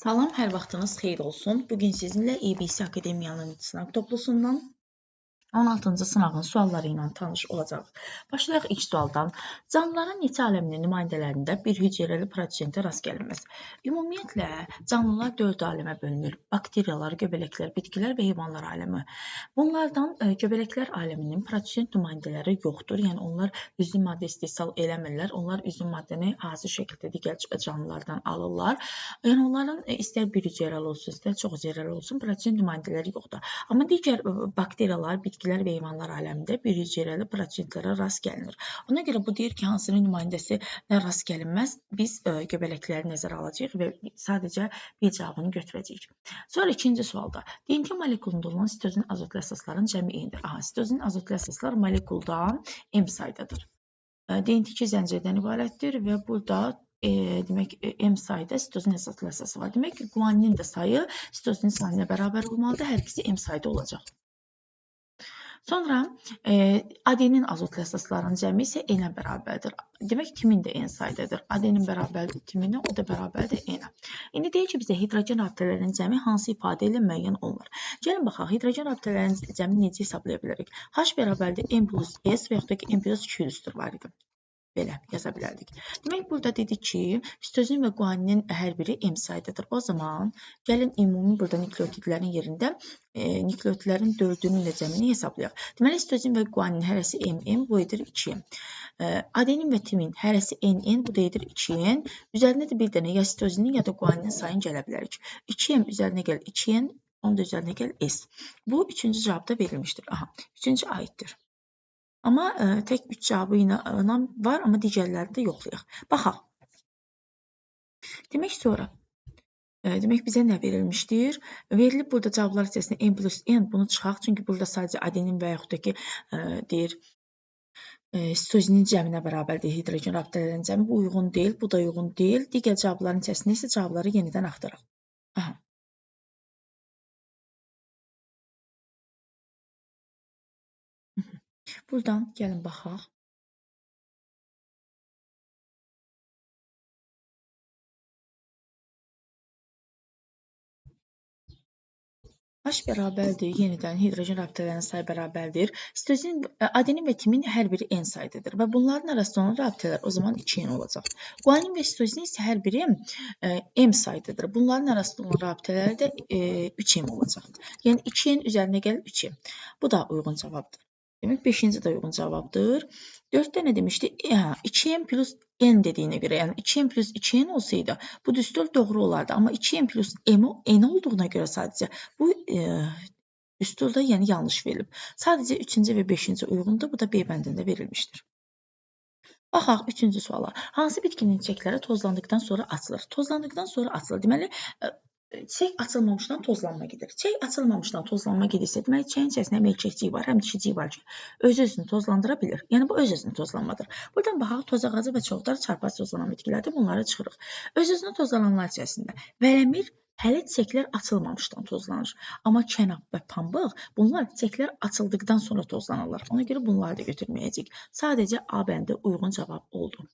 Salam, hər vaxtınız xeyir olsun. Bugün sizinlə EBC Akademiyanın sınaq toplusundan 16-cı sınağın sualları ilə tanış olacaq. Başlayaq ilk sualdan. Canlıların neçə aləminin nümayəndələrində bir hüceyrəli prosentə rast gəlinməz? Ümumiyyətlə, canlılar 4 aləmə bölünür. Bakteriyalar, göbələklər, bitkilər və heyvanlar aləmi. Bunlardan göbələklər aləminin prosent nümayəndələri yoxdur. Yəni, onlar üzüm maddə istehsal eləmirlər. Onlar üzüm maddəni hazır şəkildə digər canlılardan alırlar. Yəni, onların istər bir hüceyrəli olsun, istər çox hüceyrəli olsun, prosent nümayəndələri yoxdur. Amma digər bakteriyalar, bitkilər və heyvanlar aləmində bir hüceyrəli prosentlərə rast gəlinir. Ona görə bu deyir ki, hansının nümayəndəsinə rast gəlinməz, biz göbələkləri nəzərə alacağıq və sadəcə bir cavabını götürəcəyik. Sonra ikinci sualda. DNT molekulunda olan sitozin azotlu əsasların cəmi eynidir. Sitozin azotlu əsaslar molekulda M saydadır. DNT 2 zəncirdən ibarətdir və burada demək M sayda sitozin azotlu əsası var. Demək ki, guaninin də sayı sitozinin sayına bərabər olmalıdır. Hər ikisi M sayda olacaq. Sonra adenin azotlu əsaslarının cəmi isə N-ə bərabərdir. Demək, timin də N saydadır. Adenin bərabərdir timinə, o da bərabərdir N-ə. İndi deyək ki, bizə hidrogen rabitələrinin cəmi hansı ifadə ilə müəyyən olunur? Gəlin baxaq, hidrogen rabitələrinin cəmini necə hesablaya bilərik? H bərabərdir N plus S və yaxud da ki, N plus 2 üstür var idi. Belə yaza bilərdik. Demək, burada dedik ki, sitozin və guaninin hər biri M saydadır. O zaman gəlin ümumi burada nükleotidlərin yerində nükleotidlərin 4-ünün də cəmini hesablayaq. Deməli, sitozin və guaninin hərəsi MM, bu edir 2M. Adenin və timin hərəsi NN, bu da edir 2N. Üzərinə də bir dənə ya sitozinin ya da guaninin sayını gələ bilərik. 2M üzərinə gəl 2N, onun da üzərinə gəl S. Bu üçüncü cavabda verilmişdir. Üçüncü aiddir. Amma tək 3 cavabı ilə var, amma digərlərini də yoxlayaq. Baxaq. Demək sonra, demək bizə nə verilmişdir? Verilib burada cavablar içərisində N plus N, bunu çıxaq. Çünki burada sadəcə adenin və yaxud da ki, deyir, sitozinin cəminə bərabərdir hidrogen rabitələrinin cəmi. Bu uyğun deyil, bu da uyğun deyil. Digər cavabların içərisində isə cavabları yenidən axtaraq. Buradan gəlin baxaq. H bərabərdir, yenidən hidrogen rabitələrinin sayı bərabərdir. Sitozin, adenin və timin hər biri N saydadır və bunların arasında olan rabitələr o zaman 2N olacaq. Guanin və sitozin isə hər biri M saydadır. Bunların arasında olan rabitələr də 3M olacaq. Yəni 2N üzərinə gəl 3M. Bu da uyğun cavabdır. Demək, 5-ci də uyğun cavabdır. 4-də nə demişdi? 2M plus N dediyinə görə, yəni 2M plus 2N olsaydı, bu düstur doğru olardı. Amma 2M plus N olduğuna görə sadəcə bu düsturda yəni yanlış verilib. Sadəcə 3-cü və 5-ci uyğundur. Bu da B bəndində verilmişdir. Baxaq 3-cü suala. Hansı bitkinin çiçəkləri tozlandıqdan sonra açılır? Tozlandıqdan sonra açılır. Deməli, çiçək açılmamışdan tozlanma gedir. Çiçək açılmamışdan tozlanma gedirsə, deməli, çiçəyin içərisində həm erkəkcik var, həm dişicik var ki, öz-özünü tozlandıra bilir. Yəni, bu öz-özünü tozlanmadır. Buradan baxaq, toz ağacı və çoxlar çarpaz tozlanan bitkilərdir. Bunlara çıxırıq. Öz-özünü tozlananlar içərisində vələmir hələ çiçəklər açılmamışdan tozlanır. Amma kənab və pambıq, bunlar çiçəklər açıldıqdan sonra tozlanırlar. Ona görə bunları da götürməyəcəyik. Sadəcə A bəndi uyğun cavab oldu.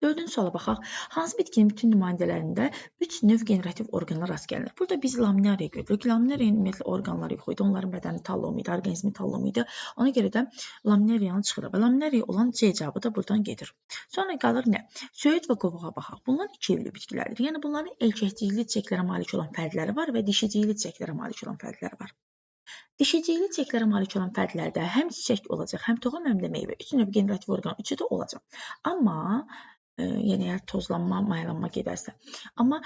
4-cü suala baxaq. Hansı bitkinin bütün nümayəndələrində 3 növ generativ orqana rast gəlinir? Burada biz laminariya görürük. Laminariyanın ümumiyyətlə orqanları yox idi. Onların bədəni tallom idi, orqanizmi tallom idi. Ona görə də laminariyanı çıxırıq. Və laminariya olan C cavabı da buradan gedir. Sonra qalır nə? Söyüd və qovuğa baxaq. Bunlar iki evli bitkilərdir. Yəni bunların erkəkcikli çiçəklərə malik olan fərdləri var və dişicikli çiçəklərə malik olan fərdləri var. Dişicikli çiçəklərə malik olan fərdlərdə həm çiçək olacaq, həm toxum, həm də meyvə. 3 növ generativ orqan, üçü də olacaq. Amma yəni əgər tozlanma, mayalanma gedərsə. Amma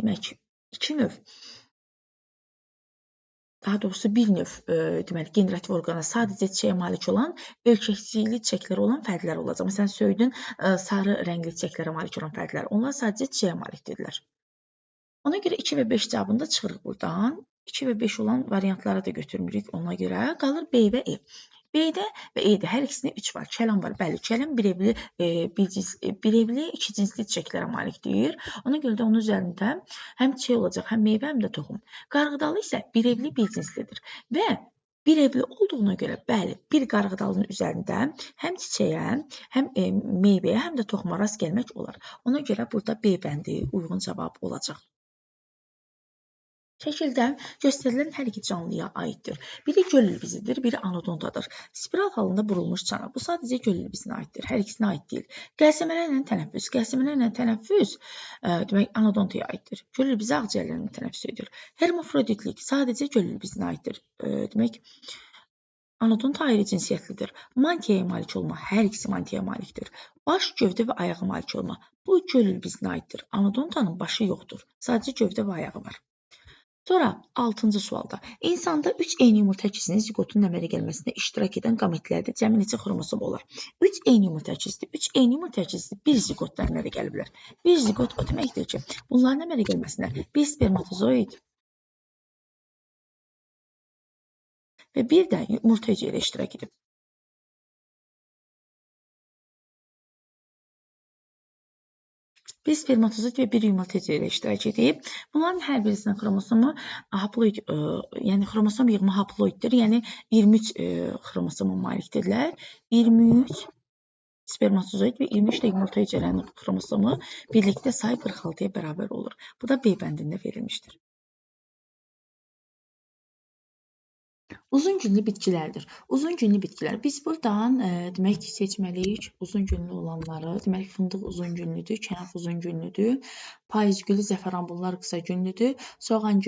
demək, 2 növ, daha doğrusu bir növ deməli, generativ orqana sadəcə çiçəyə malik olan, erkəkcikli çiçəklər olan fərdlər olacaq. Məsələn, söyüdün sarı rəngli çiçəklərə malik olan fərdlər, onlar sadəcə çiçəyə malikdirlər. Ona görə 2 və 5 cavabında çıxırıq buradan. 2 və 5 olan variantları da götürmürük ona görə. Qalır B və E. B-də və E-də hər ikisində 3 var. Kələm var. Bəli, kələm birevli iki cinsli çiçəklərə malikdir. Ona görə də onun üzərində həm çiçək olacaq, həm meyvə, həm də toxum. Qarğıdalı isə birevli bir cinslidir və bir evli olduğuna görə, bəli, bir qarğıdalın üzərində həm çiçəyə, həm meyvəyə, həm də toxuma rast gəlmək olar. Ona görə burada B bəndi uyğun cavab olacaq. Şəkildə göstərilən hər iki canlıya aiddir. Biri göl ilbizidir, biri anodontadır. Spiral halında burulmuş çanaq. Bu sadəcə göl ilbizinə aiddir. Hər ikisinə aid deyil. Qəlsəmələrlə tənəffüs. Qəlsəmələrlə tənəffüs demək anodontaya aiddir. Göl ilbizi ağciyərlərlə tənəffüs edir. Hermafroditlik sadəcə göl ilbizinə aiddir. Demək anodont ayrı cinsiyyətlidir. Mantiyaya malik olma. Hər ikisi mantiyaya malikdir. Baş, gövdə və ayağa malik olma. Bu göl ilbizinə aiddir. Anodontanın başı yoxdur. Sadəcə gövdə və ayağı var. Sonra 6-cı sualda. İnsanda 3 eyni yumurta əkisinin zigotun əmələ gəlməsində iştirak edən qametlərdə cəmi neçə xromosom olur? 3 eyni yumurta əkisidir. 3 eyni yumurta əkisi bir zigotda əmələ gəliblər. Bir zigot o deməkdir ki, bunların əmələ gəlməsində bir spermatozoid və bir də yumurta hüceyrə ilə iştirak edib. Bir spermatozoid və bir yumurta hüceyrə ilə iştirak edib. Bunların hər birisinin xromosomu haploid, yəni xromosom yığımı haploiddir, yəni 23 xromosoma malikdirlər. 23 spermatozoid və 23 də yumurta hüceyrənin xromosomu birlikdə sayı 46-ya bərabər olur. Bu da B bəndində verilmişdir. Uzun günlü bitkilərdir. Uzun günlü bitkilər. Biz buradan demək seçməliyik uzun günlü olanları. Demək fındıq uzun günlüdür, kənaf uzun günlüdür, payız gülü, zəfəran bunlar qısa günlüdür, soğan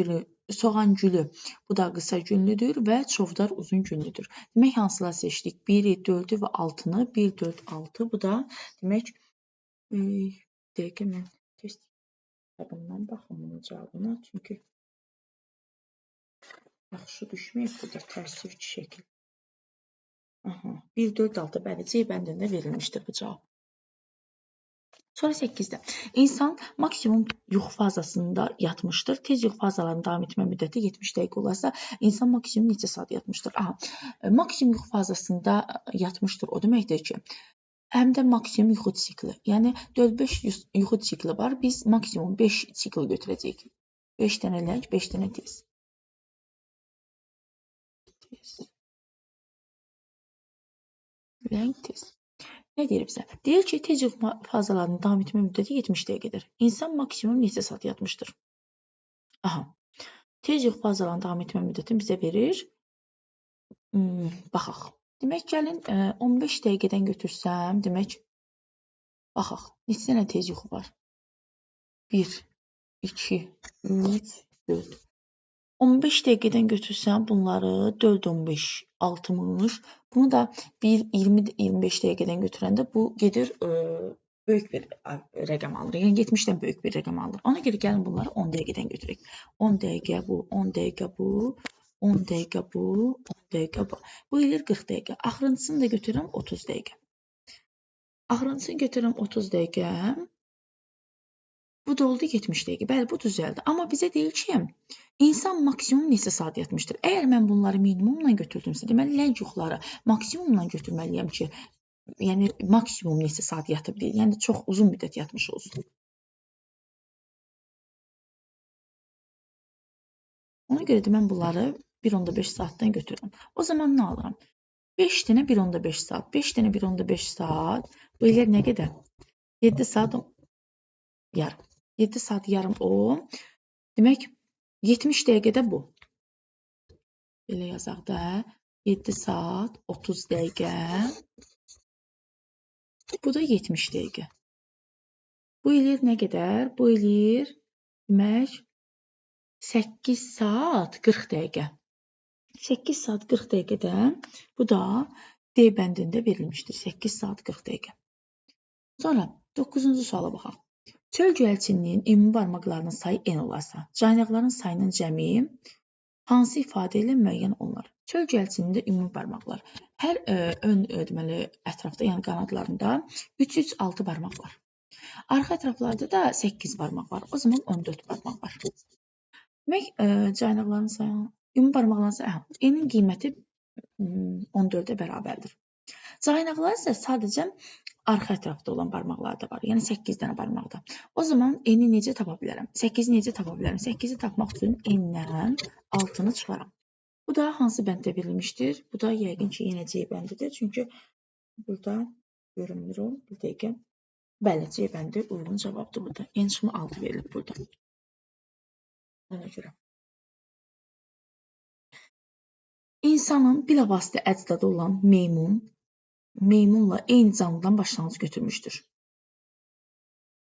gülü bu da qısa günlüdür və çovdar uzun günlüdür. Demək hansılar seçdik? 1-i, 4-ü və 6-nı. 1, 4, 6 bu da demək dəqiqə mən test kitabından baxım bunun cavabına. Çünki yaxşı düşməyib burada tərs iki şəkil. 1, 4, 6 bəli, C bəndində verilmişdir bu cavab. Sonra 8-də. İnsan maksimum yuxu fazasında yatmışdır. Tez yuxu fazalarının davam etmə müddəti 70 dəqiqə olarsa, insan maksimum neçə saat yatmışdır? Maksimum yuxu fazasında yatmışdır. O deməkdir ki, həm də maksimum yuxu sikli. Yəni 4-5 yuxu sikli var. Biz maksimum 5 sikl götürəcəyik. 5 dənə ləng, 5 dənə tez. Ləng tez. Nə deyir bizə? Deyir ki, tez yuxu fazalarının davam etmə müddəti 70 dəqiqədir. İnsan maksimum neçə saat yatmışdır? Tez yuxu fazalarının davam etmə müddətini bizə verir. Baxaq. Demək, gəlin 15 dəqiqədən götürsəm, demək, baxaq. Neçə dənə tez yuxu var? 1, 2, 3, 4. 15 dəqiqədən götürsəm bunları 4, 15, 60. Bunu da 1, 20, 25 dəqiqədən götürəndə bu gedir böyük bir rəqəm alır. Yəni 70-dən böyük bir rəqəm alır. Ona görə gəlin bunları 10 dəqiqədən götürək. 10 dəqiqə bu, 10 dəqiqə bu, 10 dəqiqə bu, 10 dəqiqə bu. Bu eləyir 40 dəqiqə. Axırıncısını da götürürəm 30 dəqiqə. Axırıncısını götürürəm 30 dəqiqə. Bu da oldu 70 dəqiqə. Bəli, bu düzəldi. Amma bizə deyir ki, insan maksimum neçə saat yatmışdır? Əgər mən bunları minimumla götürdümsə, deməli, ləng yuxuları maksimumla götürməliyəm ki, yəni maksimum neçə saat yatıb deyil. Yəni çox uzun müddət yatmış olsun. Ona görə də mən bunları 1.5 saatdan götürürəm. O zaman nə alıram? 5 dənə 1.5 saat. 5 dənə 1.5 saat. Bu eləyər nə qədər? 7 saat yarım. 7 saat yarım o. Demək, 70 dəqiqədə bu. Belə yazaq da. 7 saat 30 dəqiqə. Bu da 70 dəqiqə. Bu eləyir nə qədər? Bu eləyir, demək, 8 saat 40 dəqiqə. 8 saat 40 dəqiqədə bu da D bəndində verilmişdir. 8 saat 40 dəqiqə. Sonra 9-cu suala baxaq. Çöl göyərçininin ümumi barmaqlarının sayı n olarsa, caynaqların sayının cəmi hansı ifadə ilə müəyyən olunur? Çöl göyərçinində ümumi barmaqlar. Hər ön deməli ətrafda, yəni qanadlarında 3-6 barmaq var. Arxa ətraflarda da 8 barmaq var. O zaman 14 barmaq var. Demək, caynaqların sayı, ümumi barmaqların sayı, n-in qiyməti 14-ə bərabərdir. Caynaqlar isə sadəcə arxa ətrafda olan barmaqlarda var. Yəni 8 dənə barmaqda. O zaman n-i necə tapa bilərəm? 8-i necə tapa bilərəm? 8-i tapmaq üçün n-dən 6-nı çıxaram. Bu da hansı bənddə verilmişdir? Bu da yəqin ki, yenə C bəndidir. Çünki burada görünmür o. Bir dəqiqə. Bəli, C bəndi uyğun cavabdır burada. Enişimi 6 verilib burada. Ona görə. İnsanın bilavasitə əcdadı olan meymunla eyni canlıdan başlanğıc götürmüşdür.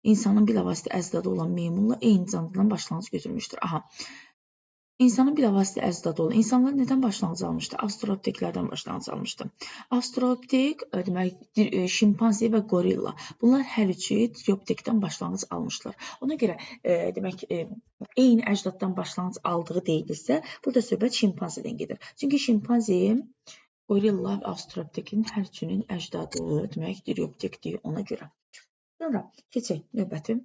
İnsanın bilavasitə əcdadı olan meymunla eyni canlıdan başlanğıc götürmüşdür. Aha. İnsanın bilavasitə əcdadı olan insanlar nədən başlanğıc almışdı? Avstralopiteklərdən başlanğıc almışdı. Avstralopitek, demək, şimpanze və gorilla. Bunlar hər üçü dioptekdən başlanğıc almışlar. Ona görə, demək, eyni əcdaddan başlanğıc aldığı deyilirsə, burada söhbət şimpanzedən gedir. Çünki şimpanze, gorilla və avstralopitekinin hər üçünün əcdadı, demək, dioptekdir ona görə. Sonra keçək növbəti.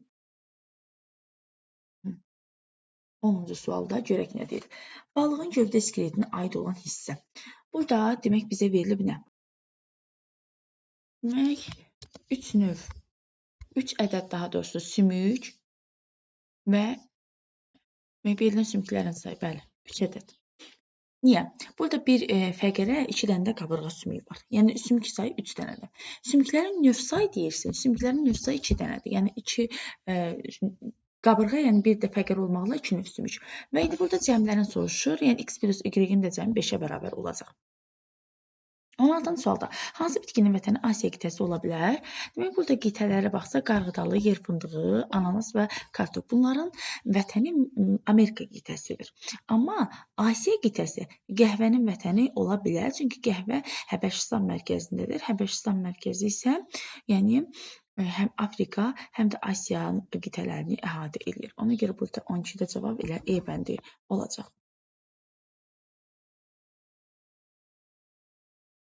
10-cu sualda görək nə deyir. Balığın gövdə skeletinə aid olan hissə. Burada demək bizə verilib nə? Demək 3 növ, 3 ədəd daha doğrusu sümük və verilən sümüklərin sayı, bəli, 3 ədəd. Niyə? Burada bir fəqərə 2 dənə də qabırğa sümüyü var. Yəni sümük sayı 3 dənədir. Sümüklərin növ sayı deyirsin. Sümüklərin növ sayı 2 dənədir. Yəni 2 qabırğa, yəni bir də fəqər olmaqla 2 növ sümük. Və indi burada cəmlərini soruşur. Yəni x plus y-in də cəmi 5-ə bərabər olacaq. 16-cı sualda hansı bitkinin vətəni Asiya qitəsi ola bilər? Demək, burada qitələrə baxsa, qarğıdalı, yer fındığı, ananas və kartof. Bunların vətəni Amerika qitəsidir. Amma Asiya qitəsi qəhvənin vətəni ola bilər. Çünki qəhvə Həbəşistan mərkəzindədir. Həbəşistan mərkəzi isə, yəni həm Afrika, həm də Asiya qitələrini əhatə edir. Ona görə burada 12-də cavab elə E bəndi olacaq.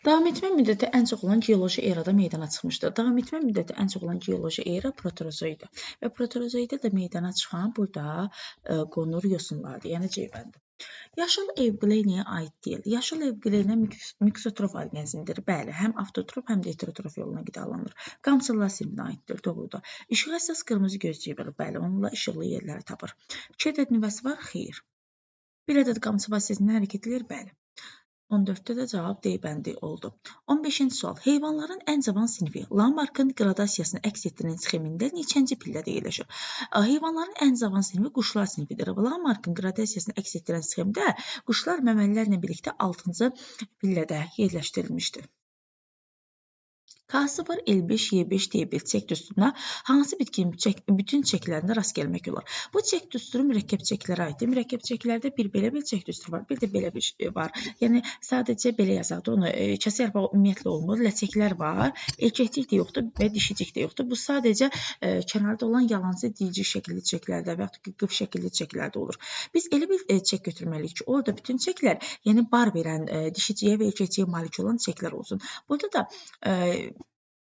Davam etmə müddəti ən çox olan geoloji erada meydana çıxmışdır. Davam etmə müddəti ən çox olan geoloji era proterozoidir. Və proterozoiddə də meydana çıxan burada qonur yosunlardır, yəni C bəndi. Yaşıl evqiley nəyə aid deyil? Yaşıl evqiley miksotrof orqanizmdir. Bəli, həm avtotrof, həm də heterotrof yoluna qidalanır. Qamçılılar sinfinə aiddir, doğrudur. İşıq əsas qırmızı gözcüyür, bəli, onunla işıqlı yerləri tapır. 2 ədəd nüvəsi var, xeyr. 1 ədəd qamçı vasitəsində hərəkət edir, bəli. 14-də də cavab D bəndi oldu. 15-ci sual. Heyvanların ən cavan sinfi Lamarckın qradasiyasını əks etdirən sxemində neçənci pillədə yerləşir? Heyvanların ən cavan sinfi quşlar sinfidir. Lamarckın qradasiyasını əks etdirən sxemdə quşlar məməlilərlə birlikdə 6-cı pillədə yerləşdirilmişdir. K0, L5, Y5, D1 çək düsturuna hansı bitkinin bütün çəklərində rast gəlmək olar? Bu çək düsturu mürəkkəb çəklərə aiddir. Mürəkkəb çəklərdə bir belə bir çək düsturu var, bir də belə bir var. Yəni sadəcə belə yazaq, onu kəsə yarpağı ümumiyyətlə olmur. Ləcəklər var, erkəklik də yoxdur və dişicik də yoxdur. Bu sadəcə kənarda olan yalancı dilcik şəkilli çəklərdə və yaxud qıf şəkilli çəklərdə olur. Biz elə bir çək götürməliyik ki, orada bütün çəklər, yəni bar verən dişiciyə və erkəkciyə malik olan çəklər olsun. Burada da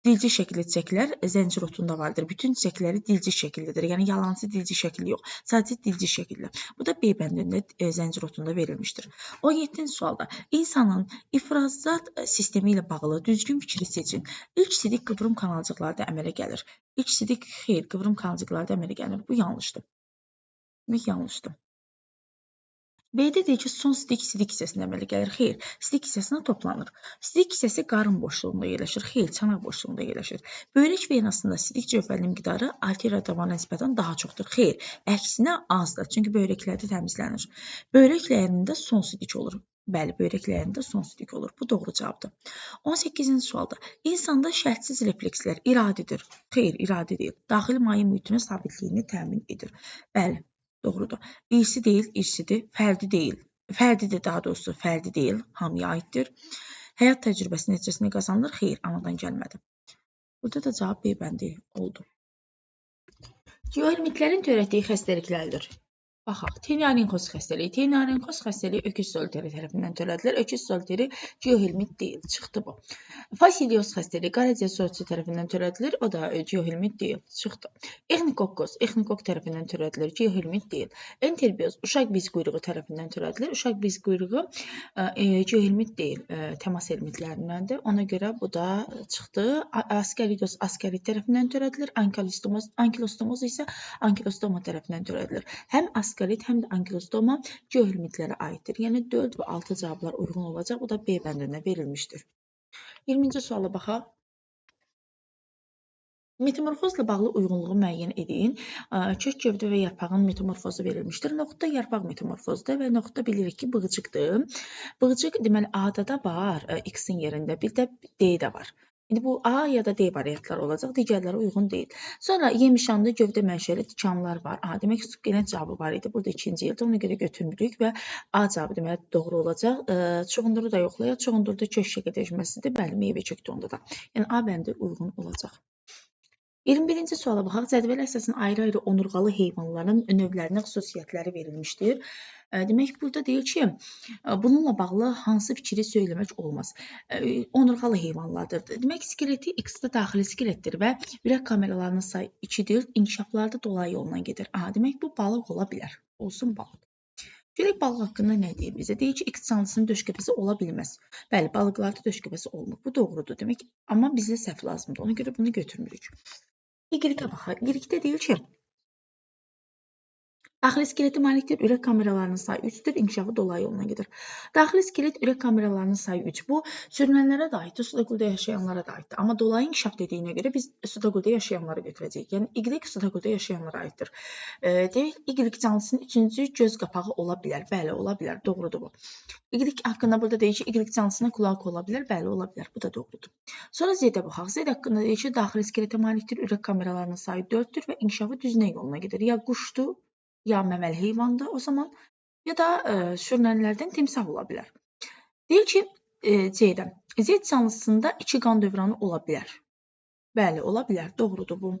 dilcik şəkilli çəklər zəncir otunda vardır. Bütün çəkləri dilcik şəkillidir. Yəni yalancı dilcik şəkilli yox, sadəcə dilcik şəkilli. Bu da B bəndində zəncir otunda verilmişdir. 17-ci sualda insanın ifrazat sistemi ilə bağlı düzgün fikri seçin. İlk sidik qıvrım kanalcıqlarda əmələ gəlir. İlk sidik xeyr, qıvrım kanalcıqlarda əmələ gəlir. Bu yanlışdır. Demək yanlışdır. B-də deyir ki, son sidik hissəsində əmələ gəlir. Xeyr, sidik hissəsinə toplanır. Sidik hissəsi qarın boşluğunda yerləşir. Xeyr, çanaq boşluğunda yerləşir. Böyrək venasında sidik cövhərinin miqdarı arteriya damara nisbətən daha çoxdur. Xeyr, əksinə azdır. Çünki böyrəklərdə təmizlənir. Böyrək ləyənində son sidik olur. Bəli, böyrək ləyənində son sidik olur. Bu doğru cavabdır. 18-ci sualda. İnsanda şərtsiz reflekslər iradidir. Xeyr, iradi deyil. Daxili maye mühitinin sabitliyini təmin edir. Bəli. Doğrudur. İrsi deyil, irsidir. Fərdi deyil. Fərdidir daha doğrusu, fərdi deyil. Hamıya aiddir. Həyat təcrübəsi nəticəsində qazanılır. Xeyr, anadan gəlmədi. Burada da cavab B bəndi oldu. Geohermitlərin törətdiyi xəstəliklərdir. Baxaq, teniarinkoz xəstəliyi. Teniarinkoz xəstəliyi öküz soliteri tərəfindən törədilir. Öküz soliteri geohermit deyil. Çıxdı bu. Fasilyoz xəstəliyi qaradiasorçu tərəfindən törədilir. O da geohermit deyil. Çıxdı. Exnikokkoz tərəfindən törədilir. Geohermit deyil. Enterobioz uşaq biz quyruğu tərəfindən törədilir. Uşaq biz quyruğu geohermit deyil. Təmas hermitlərindəndir. Ona görə bu da çıxdı. Askaridoz askarit tərəfindən törədilir. Ankilostomoz isə ankilostoma tərəfindən törədilir. Həm skalit, həm də angiostoma geohirmitlərə aiddir. Yəni 4 və 6 cavablar uyğun olacaq. Bu da B bəndində verilmişdir. 20-ci suala baxaq. Metamorfozla bağlı uyğunluğu müəyyən edin. Kök gövdə və yarpağın metamorfozu verilmişdir. Noxudda yarpaq metamorfozdur və noxudda bilirik ki, bığcıqdır. Bığcıq deməli A-da da var, X-in yerində, bir də D-də var. İndi bu A ya da D variantları olacaq, digərləri uyğun deyil. Sonra yemişanlı gövdə mənşəli tikanlar var. Demək suqqulent cavabı var idi. Burada ikinci yerdə, ona görə götürmürük və A cavabı deməli doğru olacaq. Çoğunduru da yoxlayaq. Çoğundurda kök şəkildəşməsidir. Bəli, meyvə kökdür onda da. Yəni A bəndi uyğun olacaq. 21-ci suala baxaq. Cədvəl əsasında ayrı-ayrı onurğalı heyvanların növlərinin xüsusiyyətləri verilmişdir. Demək, burada deyir ki, bununla bağlı hansı fikri söyləmək olmaz. Onurğalı heyvanlardır. Demək, skeleti X-də daxili skeletdir və ürək kameralarının sayı 2-dir. İnkişaflarda dolayı yolundan gedir. Demək, bu balıq ola bilər. Olsun balıq. Görək balıq haqqında nə deyir bizə? Deyir ki, X canlısının döşkəbəsi ola bilməz. Bəli, balıqlarda döşkəbəsi olmur. Bu doğrudur. Demək, amma bizə səhv lazımdır. Ona görə bunu götürmürük. Y-ə baxaq. Y-də deyir ki, daxili skeleti malikdir, ürək kameralarının sayı 3-dür, inkişafı dolayı yoluna gedir. Daxili skelet ürək kameralarının sayı 3. Bu, sürünənlərə də aiddir, suda güldə yaşayanlara da aiddir. Amma dolayı inkişaf dediyinə görə biz suda güldə yaşayanları götürəcəyik. Yəni, Y suda güldə yaşayanlara aiddir. Deyək, Y canlısının 3-cü göz qapağı ola bilər. Bəli, ola bilər. Doğrudur bu. Y haqqında burada deyir ki, Y canlısının qulağı ola bilər. Bəli, ola bilər. Bu da doğrudur. Sonra Z-də baxaq. Z haqqında deyir ki, daxili skeletə malikdir, ürək kameralarının sayı 4-dür və inkişafı düzünə yoluna gedir. Ya quşdur, ya məməli heyvandır o zaman, ya da sürünənlərdən timsah ola bilər. Deyir ki, C-də. Z canlısında 2 qan dövranı ola bilər. Bəli, ola bilər. Doğrudur bu.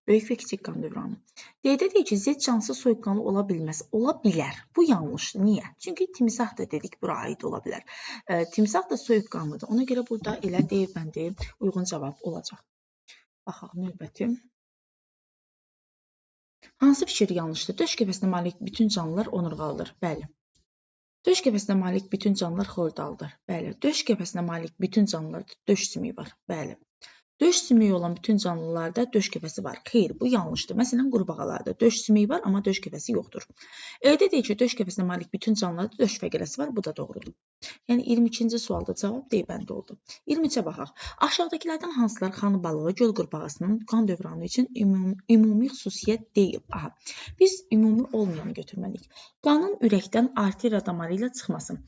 Böyük və kiçik qan dövranı. D-də deyir ki, Z canlısı soyuqqanlı ola bilməz. Ola bilər. Bu yanlışdır. Niyə? Çünki timsah da dedik, bura aid ola bilər. Timsah da soyuqqanlıdır. Ona görə burada elə D bəndi uyğun cavab olacaq. Baxaq növbəti. Hansı fikir yanlışdır? Döş qəfəsinə malik bütün canlılar onurğalıdır. Bəli. Döş qəfəsinə malik bütün canlılar xordalıdır. Bəli. Döş qəfəsinə malik bütün canlılarda döş sümüyü var. Bəli. Döş sümüyü olan bütün canlılarda döş qəfəsi var. Xeyr, bu yanlışdır. Məsələn, qurbağalarda döş sümüyü var, amma döş qəfəsi yoxdur. E-də deyir ki, döş qəfəsinə malik bütün canlılarda döş fəqərəsi var. Bu da doğrudur. Yəni 22-ci sualda cavab D bəndi oldu. 23-ə baxaq. Aşağıdakılardan hansılar xanı balığı, göl qurbağasının qan dövranı üçün ümumi xüsusiyyət deyil? Biz ümumi olmayanı götürməliyik. Qanın ürəkdən arteriya damarı ilə çıxması.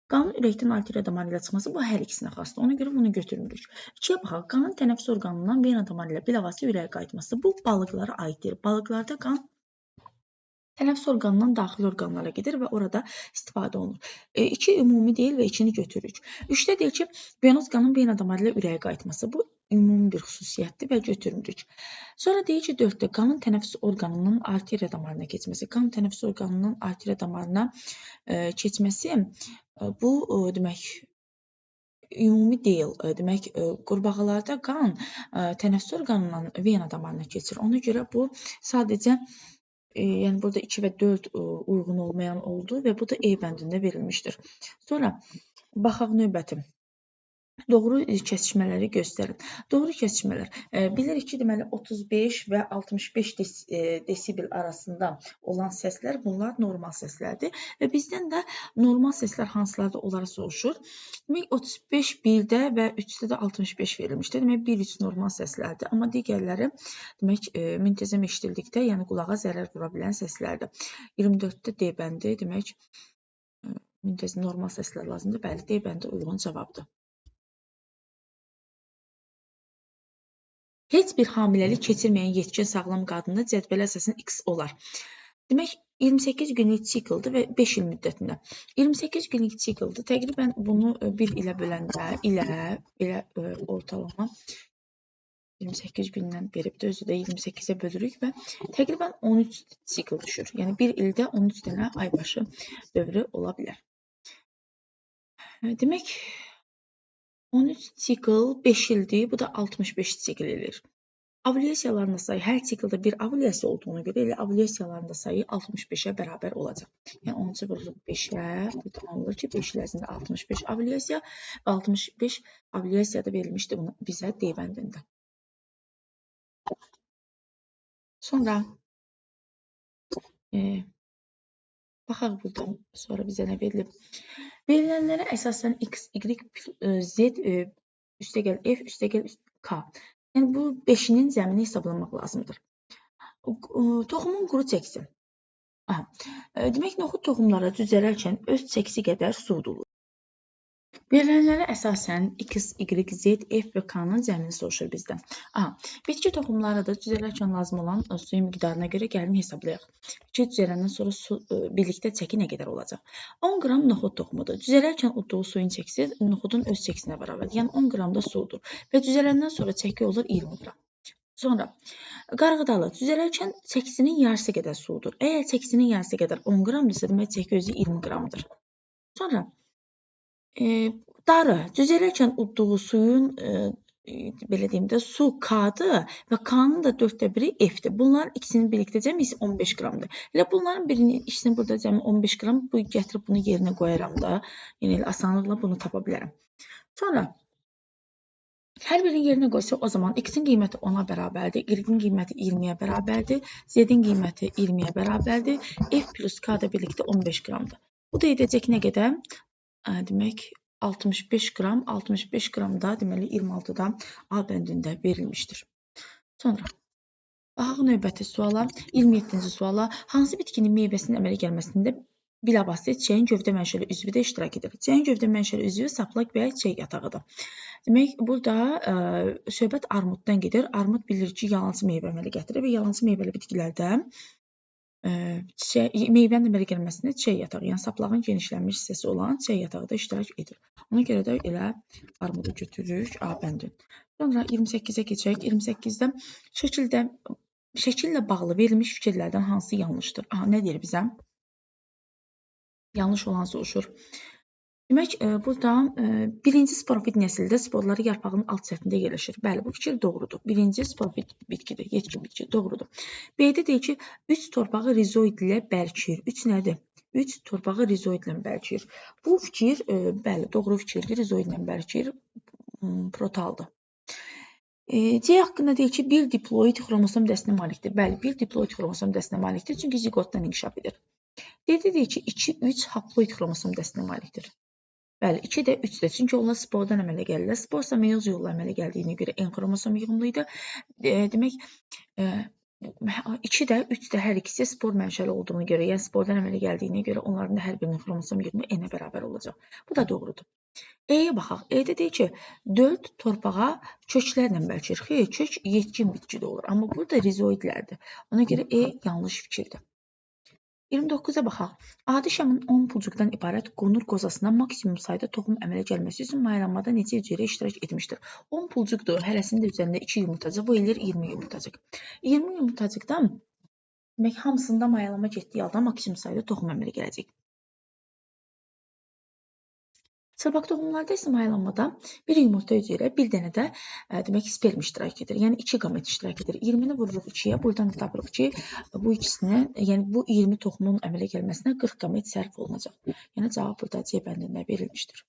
Qanın ürəkdən arteriya damarı ilə çıxması bu hər ikisinə xasdır. Ona görə bunu götürmürük. 2-yə baxaq. Qanın tənəffüs orqanından vena damarı ilə bilavasitə ürəyə qayıtması. Bu balıqlara aiddir. Balıqlarda qan tənəffüs orqanından daxili orqanlara gedir və orada istifadə olunur. 2 ümumi deyil və 2-ni götürürük. 3-də deyir ki, venoz qanın vena damarı ilə ürəyə qayıtması. Bu ümumi bir xüsusiyyətdir və götürmürük. Sonra deyir ki, 4-də qanın tənəffüs orqanından arteriya damarına keçməsi. Qanın tənəffüs orqanından arteriya damarına keçməsi bu demək ümumi deyil. Demək, qurbağalarda qan tənəffüs orqanından vena damarına keçir. Ona görə bu sadəcə yəni burada 2 və 4 uyğun olmayan oldu və bu da E bəndində verilmişdir. Sonra baxaq növbəti. Doğru kəsişmələri göstərin. Doğru kəsişmələr. Bilirik ki, deməli 35 və 65 desibel arasında olan səslər bunlar normal səslərdir və bizdən də normal səslər hansılarda onlara soruşur. Demək 35 1-də və 3-də də 65 verilmişdir. Demək 1-3 normal səslərdir, amma digərləri demək müntəzəm eşidildikdə, yəni qulağa zərər vura bilən səslərdir. 24-də D bəndi, demək müntəzəm normal səslər lazımdır. Bəli, D bəndi uyğun cavabdır. Heç bir hamiləlik keçirməyən yetkin sağlam qadında cədvələ əsasında X olar. Demək, 28 günlük sikldır və 5 il müddətində. 28 günlük sikldır. Təqribən bunu 1 ilə böləndə, elə ortalama 28 gündən veribdir. Özü də 28-ə bölürük və təqribən 13 sikl düşür. Yəni 1 ildə 13 dənə aybaşı dövrü ola bilər. Demək, 13 sikl 5 ildir, bu da 65 sikl edir. Ovülyasiyaların da sayı hər sikldə bir ovülyasiya olduğuna görə elə ovülyasiyaların da sayı 65-ə bərabər olacaq. Yəni 13-ə vurulub 5-ə, burada anılır ki, 5 il ərzində 65 ovülyasiya və 65 ovülyasiya da verilmişdir bizə D bəndində. Sonra Baxaq buradan sonra bizə nə verilib. Verilənlərə əsasən x, y, z üstəgəl f üstəgəl k. Yəni bu 5-nin cəmini hesablamaq lazımdır. Toxumun quru çəkisi. Demək, noxud toxumları düzələrkən öz çəkisi qədər su udulur. Verilənlərə əsasən x, y, z, f və k-nın cəmini soruşur bizdən. Bitki toxumları da düzələrkən lazım olan suyun miqdarına görə gəlin hesablayaq. Bitki düzələndən sonra su birlikdə çəki nə qədər olacaq? 10 qram noxud toxumudur. Düzələrkən udduğu suyun çəkisi noxudun öz çəkisinə bərabərdir. Yəni 10 qram da sudur və düzələndən sonra çəki olur 20 qram. Sonra qarğıdalı düzələrkən çəkisinin yarısı qədər sudur. Əgər çəkisinin yarısı qədər 10 qramdırsa, demək çəki özü 20 qramdır. Sonra darı düzələrkən udduğu suyun belə deyim də su K-dır və K-nın da 1/4 F-dir. Bunların ikisinin birlikdə cəmi 15 qramdır. Elə bunların ikisinin burada cəmi 15 qram. Bu gətirib bunu yerinə qoyaram da. Yəni asanlıqla bunu tapa bilərəm. Sonra hər birini yerinə qoysaq, o zaman x-in qiyməti 10-a bərabərdir, y-in qiyməti 20-yə bərabərdir, z-in qiyməti 20-yə bərabərdir, f plus k da birlikdə 15 qramdır. Bu da edəcək nə qədər? Demək, 65 qram, 65 qram da deməli 26-da A bəndində verilmişdir. Sonra, baxaq növbəti suala, 27-ci suala. Hansı bitkinin meyvəsinin əmələ gəlməsində bilavasitə çiçəyin gövdə mənşəli üzvü də iştirak edir? Çiçəyin gövdə mənşəli üzvü saplaq və çiçək yatağıdır. Demək, burada söhbət armuddan gedir. Armud bilir ki, yalancı meyvə əmələ gətirir və yalancı meyvəli bitkilərdə meyvənin əmələ gəlməsində çiçək yatağı, yəni saplağın genişlənmiş hissəsi olan çiçək yatağı da iştirak edir. Ona görə də elə armudu götürürük A bəndin. Sonra 28-ə keçək. 28-də şəkillə bağlı verilmiş fikirlərdən hansı yanlışdır? Nə deyir bizə? Yanlış olan soruşur. Demək, burada birinci sporofit nəsildə sporları yarpağının alt səthində yerləşir. Bəli, bu fikir doğrudur. Birinci sporofit bitkidir, yetkin bitki, doğrudur. B-də deyir ki, 3 torpağı rizoid ilə bərkir. 3 nədir? 3 torpağı rizoid ilə bərkir. Bu fikir, bəli, doğru fikirdir. Rizoid ilə bərkir, protaldır. C haqqında deyir ki, bir diploid xromosom dəstinə malikdir. Bəli, bir diploid xromosom dəstinə malikdir, çünki zigotdan inkişaf edir. D-də deyir ki, 2-3 haploid xromosom dəstinə malikdir. Bəli, 2 də 3-dür. Çünki onlar spordan əmələ gəlirlər. Sporsa meyoz yolla əmələ gəldiyinə görə N xromosom yığımlı idi. Demək, 2 də 3 də hər ikisi spor mənşəli olduğuna görə, yəni spordan əmələ gəldiyinə görə onların da hər birinin xromosom yığımı N-ə bərabər olacaq. Bu da doğrudur. E-yə baxaq. E-də deyir ki, 4 torpağa köklərlə bəlkir. Xeyr, kök yetkin bitkidə olur. Amma burada rizoidlərdir. Ona görə E yanlış fikirdir. 29-a baxaq. Adi şamın 10 pulcuqdan ibarət qonur qozasına maksimum sayda toxum əmələ gəlməsi üçün mayalanmada neçə hüceyrə iştirak etmişdir? 10 pulcuqdur, hərəsinin də üzərində 2 yumurtacıq, bu eləyir 20 yumurtacıq. 20 yumurtacıqdan demək, hamısında mayalanma getdiyi halda maksimum sayda toxum əmələ gələcək. Çılpaq toxumlarda isə mayalanmada bir yumurta hüceyrə, bir dənə də demək sperm iştirak edir. Yəni 2 qamet iştirak edir. 20-ni vururuq 2-yə, buradan da tapırıq ki, bu ikisinin, yəni bu 20 toxumun əmələ gəlməsinə 40 qamet sərf olunacaq. Yəni cavab burada C bəndində verilmişdir.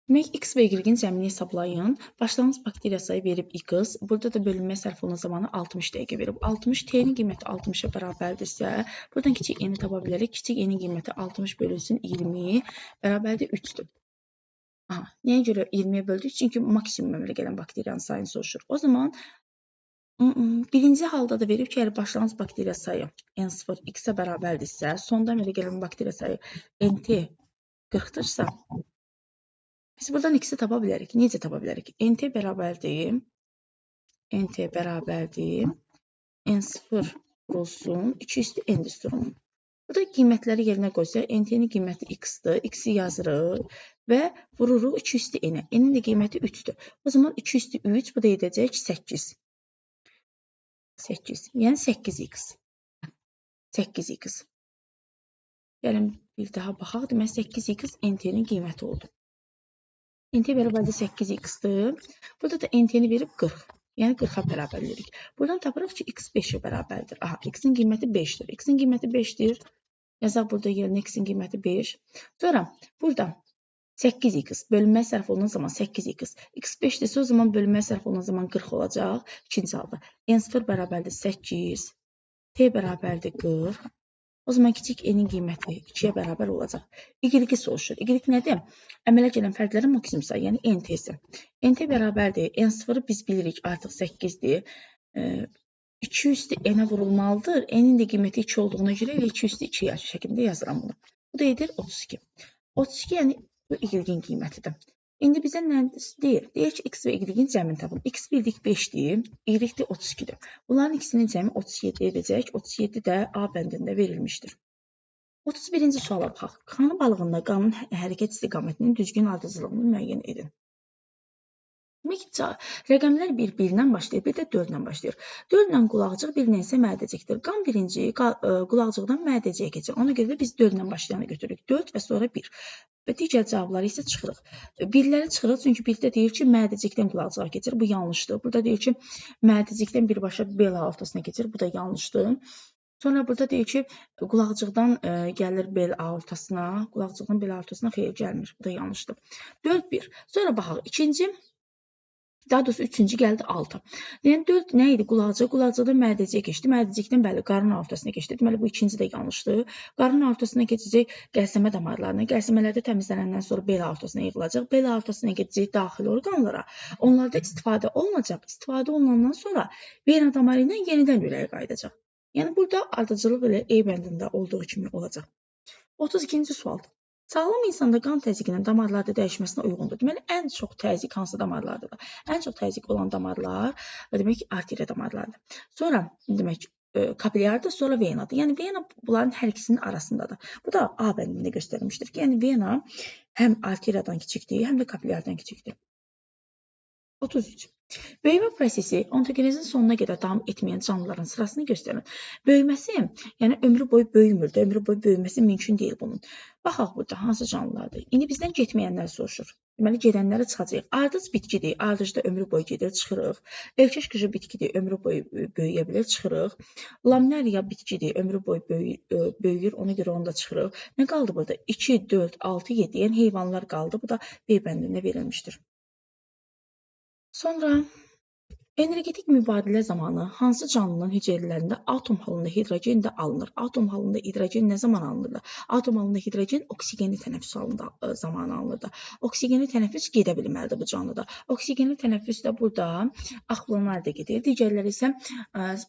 Demək, x və y-in cəmini hesablayın. Başlanğıc bakteriya sayı verib x. Burada da bölünmə sərf olunan zamanı 60 dəqiqə verib. 60 t-nin qiyməti 60-a bərabərdirsə, buradan kiçik n-i tapa bilərik. Kiçik n-in qiyməti 60 bölünsün 20 bərabərdir 3-dür. Nəyə görə 20-yə böldük? Çünki maksimum əmələ gələn bakteriyanın sayını soruşur. O zaman birinci halda da verib ki, əgər başlanğıc bakteriya sayı n0 x-ə bərabərdirsə, sonda əmələ gələn bakteriya sayı nt 40-dırsa, biz buradan x-i tapa bilərik. Necə tapa bilərik? nt bərabərdir n0 vurulsun 2 üstü n düsturunun. Burada qiymətləri yerinə qoysaq, nt-nin qiyməti x-dır. X-i yazırıq və vururuq 2 üstü n-ə. N-in də qiyməti 3-dür. O zaman 2 üstü 3, bu da edəcək 8. 8, yəni 8x. 8x. Gəlin bir daha baxaq. Demək, 8x nt-nin qiyməti oldu. nt bərabərdir 8x-dir. Burada da nt-ni verib 40. Yəni 40-a bərabərləyirik. Buradan tapırıq ki, x 5-ə bərabərdir. X-in qiyməti 5-dir. X-in qiyməti 5-dir. Yazaq burada yerinə x-in qiyməti 5. Sonra burada 8x bölünməyə sərf olunan zaman 8x. X 5-dirsə, o zaman bölünməyə sərf olunan zaman 40 olacaq. İkinci halda n0 bərabərdir 8. T bərabərdir 40. O zaman kiçik n-in qiyməti 2-yə bərabər olacaq. Y-i soruşur. Y nədir? Əmələ gələn fərqlərin maksimum sayı, yəni NT-si. NT bərabərdir. N0-ı biz bilirik artıq 8-dir. 2 üstü n-ə vurulmalıdır. N-in də qiyməti 2 olduğuna görə elə 2 üstü 2 şəklində yazıram bunu. Bu da edir 32. 32 yəni bu y-in qiymətidir. İndi bizə nə deyir? Deyir ki, x və y-in cəmini tapın. X bildik 5-dir, y də 32-dir. Bunların ikisinin cəmi 37 edəcək. 37 də A bəndində verilmişdir. 31-ci suala baxaq. Xana balığında qanın hərəkət istiqamətinin düzgün ardıcıllığını müəyyən edin. Rəqəmlər bir-1-dən başlayır, bir də 4-lə başlayır. 4-lə qulaqcıq, 1-lə isə məədəcikdir. Qan birinci qulaqcıqdan məədəciyə keçir. Ona görə də biz 4-lə başlayanı götürürük. 4 və sonra 1. Və digər cavabları isə çıxırıq. 1-ləri çıxırıq, çünki 1-də deyir ki, məədəcikdən qulaqcığa keçir. Bu yanlışdır. Burada deyir ki, məədəcikdən birbaşa bel aortasına keçir. Bu da yanlışdır. Sonra burada deyir ki, qulaqcıqdan gəlir bel aortasına. Qulaqcıqdan bel aortasına xeyir gəlmir. Bu da yanlışdır. 4-1. Sonra baxaq. İkinci daha doğrusu üçüncü gəldi 6. Yəni 4 nə idi? Qulaqcıq. Qulaqcıqdan məədəciyə keçdi. Məədəcikdən bəli qarın aortasına keçdi. Deməli bu ikinci də yanlışdır. Qarın aortasına keçəcək qəlsəmə damarlarına. Qəlsəmələrdə təmizlənəndən sonra bel aortasına yığılacaq. Bel aortasına keçəcək daxili orqanlara. Onlarda istifadə olunacaq. İstifadə olunandan sonra vena damarı ilə yenidən ürəyə qayıdacaq. Yəni burada ardıcıllıq elə E bəndində olduğu kimi olacaq. 32-ci sual. Sağlam insanda qan təzyiqinin damarlarda dəyişməsinə uyğundur. Deməli, ən çox təzyiq hansı damarlardadır? Ən çox təzyiq olan damarlar, demək ki, arteriya damarlardır. Sonra, demək, kapillyardır, sonra venadır. Yəni, vena bunların hər ikisinin arasındadır. Bu da A bəndində göstərilmişdir ki, yəni vena həm arteriyadan kiçikdir, həm də kapillyardan kiçikdir. 33. Böyümə prosesi ontogenezin sonuna qədər davam etməyən canlıların sırasını göstərin. Böyüməsi, yəni ömrü boyu böyümür də, ömrü boyu böyüməsi mümkün deyil bunun. Baxaq burada hansı canlılardır? İndi bizdən getməyənlər soruşur. Deməli, gedənləri çıxacaq. Ardıc bitkidir, ardıcda ömrü boyu gedir, çıxırıq. Evkeş qışı bitkidir, ömrü boyu böyüyə bilir, çıxırıq. Laminariya bitkidir, ömrü boyu böyüyür, ona görə onu da çıxırıq. Nə qaldı burada? 2, 4, 6, 7, yəni heyvanlar qaldı. Bu da B bəndində verilmişdir. Sonra, energetik mübadilə zamanı hansı canlının hüceyrələrində atom halında hidrogen də alınır? Atom halında hidrogen nə zaman alınır? Atom halında hidrogen oksigenli tənəffüs zamanı alınır. Oksigenli tənəffüs gedə bilməlidir bu canlıda. Oksigenli tənəffüs də burada axılanlar da gedir. Digərləri isə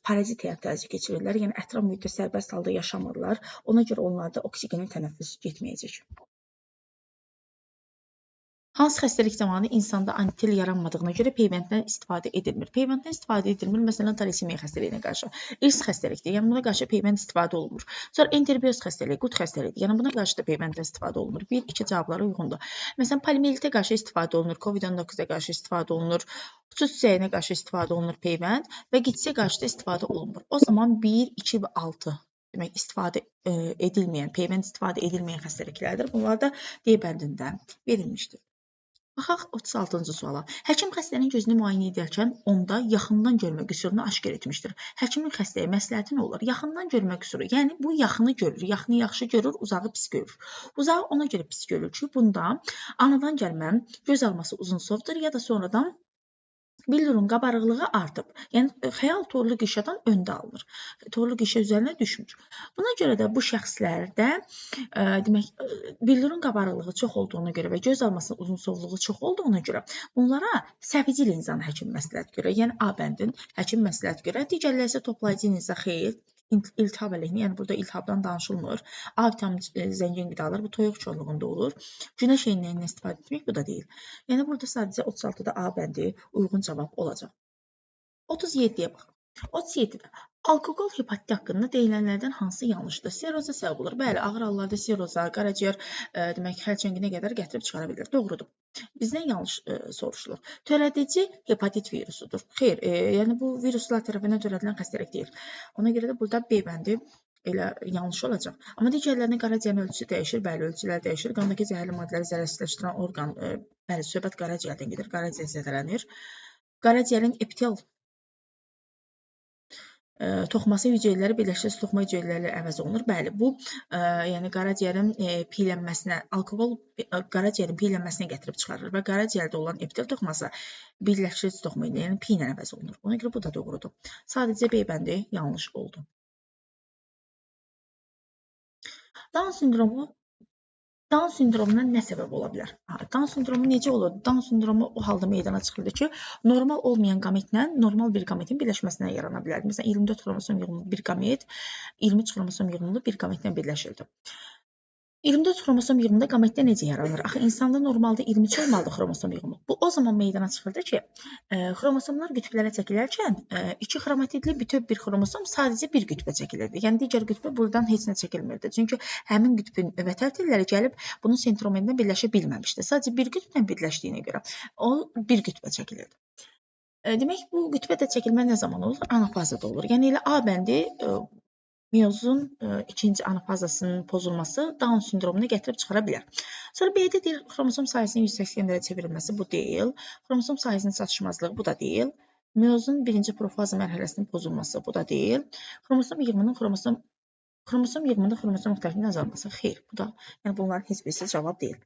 parazit həyat tərzi keçirirlər. Yəni, ətraf mühitdə sərbəst halda yaşamırlar. Ona görə onlarda oksigenli tənəffüs getməyəcək. Hansı xəstəlik zamanı insanda antitel yaranmadığına görə peyvənddən istifadə edilmir? Peyvənddən istifadə edilmir, məsələn, talasemiya xəstəliyinə qarşı. İrs xəstəlikdir, yəni buna qarşı peyvənd istifadə olunmur. Sonra enterobiyoz xəstəliyi, qut xəstəliyidir, yəni buna qarşı da peyvənddən istifadə olunur. 1-2 cavabları uyğundur. Məsələn, poliomiyelit qarşı istifadə olunur, COVID-19-a qarşı istifadə olunur, xüsus cüceyyəyə qarşı istifadə olunur peyvənd və gitsə qarşı da istifadə olunmur. O zaman 1, 2 və 6 demək istifadə edilməyən, peyvənd istifadə edilməyən xəstəliklərdir. Bunlar da D bəndində verilmişdir. Baxaq 36-cı suala. Həkim xəstənin gözünü müayinə edərkən onda yaxından görmə qüsurunu aşkar etmişdir. Həkimin xəstəyə məsləhəti nə olur? Yaxından görmə qüsuru. Yəni bu yaxını görür, yaxını yaxşı görür, uzağı pis görür. Uzağı ona görə pis görür ki, bunda anadan gəlmə göz alması uzunsovdur ya da sonradan bildurun qabarıqlığı artıb. Yəni xəyal torlu qişadan öndə alınır. Torlu qişə üzərinə düşmür. Buna görə də bu şəxslərdə demək bildurun qabarıqlığı çox olduğuna görə və göz almasının uzunsovluğu çox olduğuna görə bunlara səvici linzanı həkim məsləhət görür. Yəni A bəndin həkim məsləhət görür. Digərləri isə toplayıcı linza xeyir. İltihab əleyhinə, yəni burada iltihabdan danışılmır. A vitamin zəngin qidalar bu toyuq çorluğunda olur. Günəş eynəyindən istifadə etmək bu da deyil. Yəni burada sadəcə 36-da A bəndi uyğun cavab olacaq. 37-yə bax. 37-də alkoqol hepatit haqqında deyilənlərdən hansı yanlışdır? Siroza səbəb olur. Bəli, ağır hallarda siroza, qaraciyər demək xərçənginə qədər gətirib çıxara bilir. Doğrudur. Bizdən yanlış soruşulur. Törədici hepatit virusudur. Xeyr, yəni bu viruslar tərəfindən törədilən xəstəlik deyil. Ona görə də burada B bəndi elə yanlış olacaq. Amma digərlərinin qaraciyərin ölçüsü dəyişir, bəli, ölçülər dəyişir. Qandakı zəhərli maddələri zərərsizləşdirən orqan, bəli, söhbət qaraciyərdən gedir, qaraciyər zədələnir. Qaraciyərin epitel toxuması hüceyrələri birləşdirəcək toxuma hüceyrələri əvəz olunur. Bəli, bu yəni qaraciyərin piylənməsinə, alkoqol qaraciyərin piylənməsinə gətirib çıxarır və qaraciyərdə olan epitel toxuması birləşdirici toxuma ilə, yəni pi ilə əvəz olunur. Ona görə bu da doğrudur. Sadəcə B bəndi yanlış oldu. Down sindromuna nə səbəb ola bilər? Down sindromu necə olur? Down sindromu o halda meydana çıxırdı ki, normal olmayan qametlə normal bir qametin birləşməsindən yarana bilər. Məsələn, 24 xromosom yığınlı bir qamet 23 xromosom yığınlı bir qametlə birləşirdi. 24 xromosom yığımında qametdə necə yaranır? Axı insanda normalda 23 olmalıdır xromosom yığımı. Bu o zaman meydana çıxırdı ki, xromosomlar qütblərə çəkilərkən iki xromatidli bütöv bir xromosom sadəcə bir qütbə çəkilirdi. Yəni digər qütbə buradan heç nə çəkilmirdi. Çünki həmin qütbün vətər telləri gəlib bunun sentromerlə birləşə bilməmişdi. Sadəcə bir qütblə birləşdiyinə görə o bir qütbə çəkilirdi. Demək, bu qütbə də çəkilmə nə zaman olur? Anafazada olur. Yəni elə A bəndi miyozun ikinci anafazasının pozulması Down sindromunu gətirib çıxara bilər. Sonra B-də deyir, xromosom sayəsinin 180 dərəcə çevrilməsi bu deyil. Xromosom sayəsinin çatışmazlığı bu da deyil. Miyozun birinci profaza mərhələsinin pozulması bu da deyil. Xromosom yığımında xromosom müxtəlifinin azalması. Xeyr, bu da, yəni bunların heç birisi cavab deyil.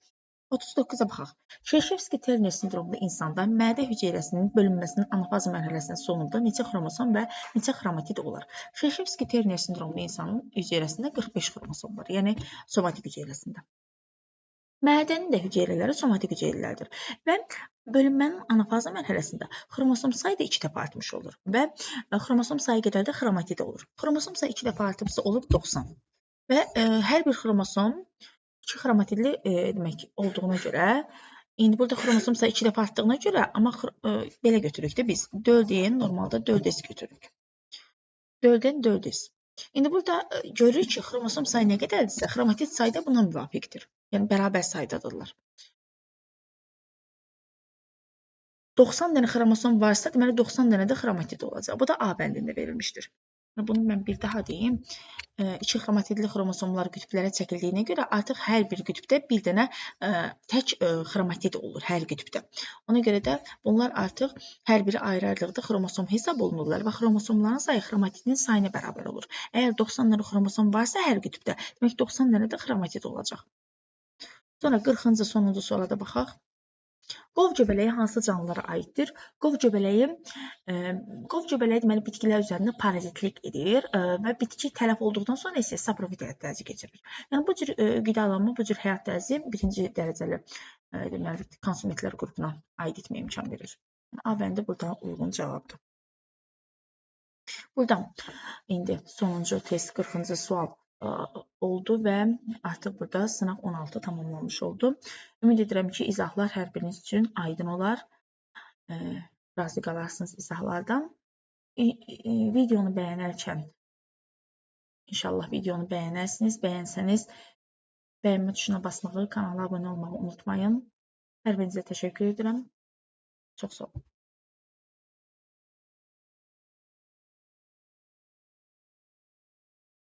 39-a baxaq. Şeşevski-Terner sindromlu insanda mədə hüceyrəsinin bölünməsinin anafaza mərhələsinin sonunda neçə xromosom və neçə xromatid olur? Şeşevski-Terner sindromlu insanın hüceyrəsində 45 xromosom var, yəni somatik hüceyrəsində. Mədənin də hüceyrələri somatik hüceyrələrdir və bölünmənin anafaza mərhələsində xromosom sayı da 2 dəfə artmış olur və xromosom sayı qədər də xromatid olur. Xromosom sayı 2 dəfə artıbsa olub 90 və hər bir xromosom 2 xromatidli demək olduğuna görə, indi burada xromosom sayı 2 dəfə artdığına görə, amma belə götürürük də biz. 4-dən normalda 4S götürürük. 4-dən 4S. İndi burada görürük ki, xromosom sayı nə qədərdirsə, xromatid sayı da buna müvafiqdir. Yəni bərabər saydadırlar. 90 dənə xromosom varsa, deməli 90 dənə də xromatid olacaq. Bu da A bəndində verilmişdir. Bunu mən bir daha deyim. 2 xromatidli xromosomlar qütblərə çəkildiyinə görə artıq hər bir qütbdə bir dənə tək xromatid olur hər qütbdə. Ona görə də bunlar artıq hər biri ayrı-ayrılıqda xromosom hesab olunurlar və xromosomların sayı xromatidin sayına bərabər olur. Əgər 90 dənə xromosom varsa hər qütbdə, demək 90 dənə də xromatid olacaq. Sonra 40-cı sonuncu suala da baxaq. Qov göbələyi hansı canlılara aiddir? Qov göbələyi deməli bitkilər üzərində parazitlik edir və bitki tələf olduqdan sonra isə saprofit həyat tərzi keçirir. Yəni bu cür qidalanma, bu cür həyat tərzi birinci dərəcəli deməli konsumentlər qrupuna aid etməyə imkan verir. A bəndi burada uyğun cavabdır. Buradan indi sonuncu test 40-cı sual oldu və artıq burada sınaq 16 tamamlanmış oldu. Ümid edirəm ki, izahlar hər biriniz üçün aydın olar. Razı qalarsınız izahlardan. Videonu bəyənərkən inşallah videonu bəyənərsiniz. Bəyənsəniz bəyənmə tuşuna basmağı, kanala abunə olmağı unutmayın. Hər birinizə təşəkkür edirəm. Çox sağ olun.